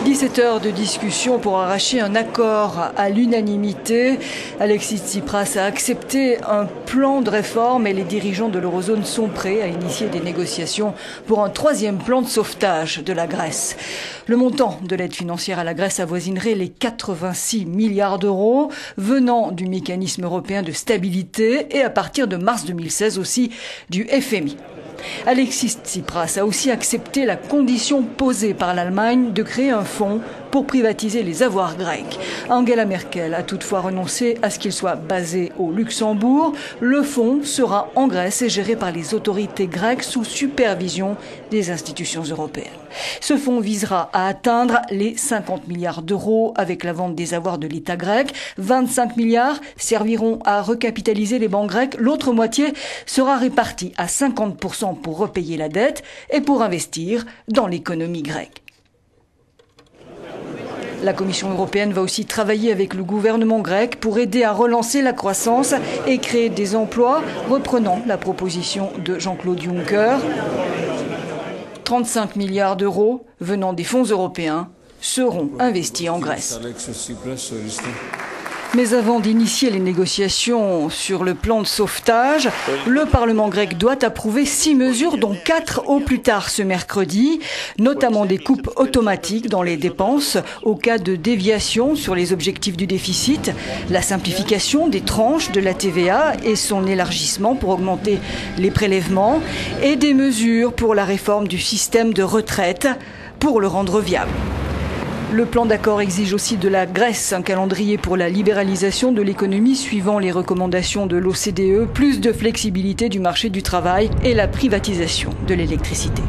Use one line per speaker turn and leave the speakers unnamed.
17 heures de discussion pour arracher un accord à l'unanimité. Alexis Tsipras a accepté un plan de réforme et les dirigeants de l'eurozone sont prêts à initier des négociations pour un troisième plan de sauvetage de la Grèce. Le montant de l'aide financière à la Grèce avoisinerait les 86 milliards d'euros venant du mécanisme européen de stabilité et à partir de mars 2016 aussi du FMI. Alexis Tsipras a aussi accepté la condition posée par l'Allemagne de créer un fonds pour privatiser les avoirs grecs. Angela Merkel a toutefois renoncé à ce qu'il soit basé au Luxembourg. Le fonds sera en Grèce et géré par les autorités grecques sous supervision des institutions européennes. Ce fonds visera à atteindre les 50 milliards d'euros avec la vente des avoirs de l'État grec. 25 milliards serviront à recapitaliser les banques grecques. L'autre moitié sera répartie à 50% pour repayer la dette et pour investir dans l'économie grecque. La Commission européenne va aussi travailler avec le gouvernement grec pour aider à relancer la croissance et créer des emplois, reprenant la proposition de Jean-Claude Juncker. 35 milliards d'euros venant des fonds européens seront investis en Grèce. Mais avant d'initier les négociations sur le plan de sauvetage, le Parlement grec doit approuver 6 mesures, dont 4 au plus tard ce mercredi, notamment des coupes automatiques dans les dépenses au cas de déviation sur les objectifs du déficit, la simplification des tranches de la TVA et son élargissement pour augmenter les prélèvements, et des mesures pour la réforme du système de retraite pour le rendre viable. Le plan d'accord exige aussi de la Grèce un calendrier pour la libéralisation de l'économie suivant les recommandations de l'OCDE, plus de flexibilité du marché du travail et la privatisation de l'électricité.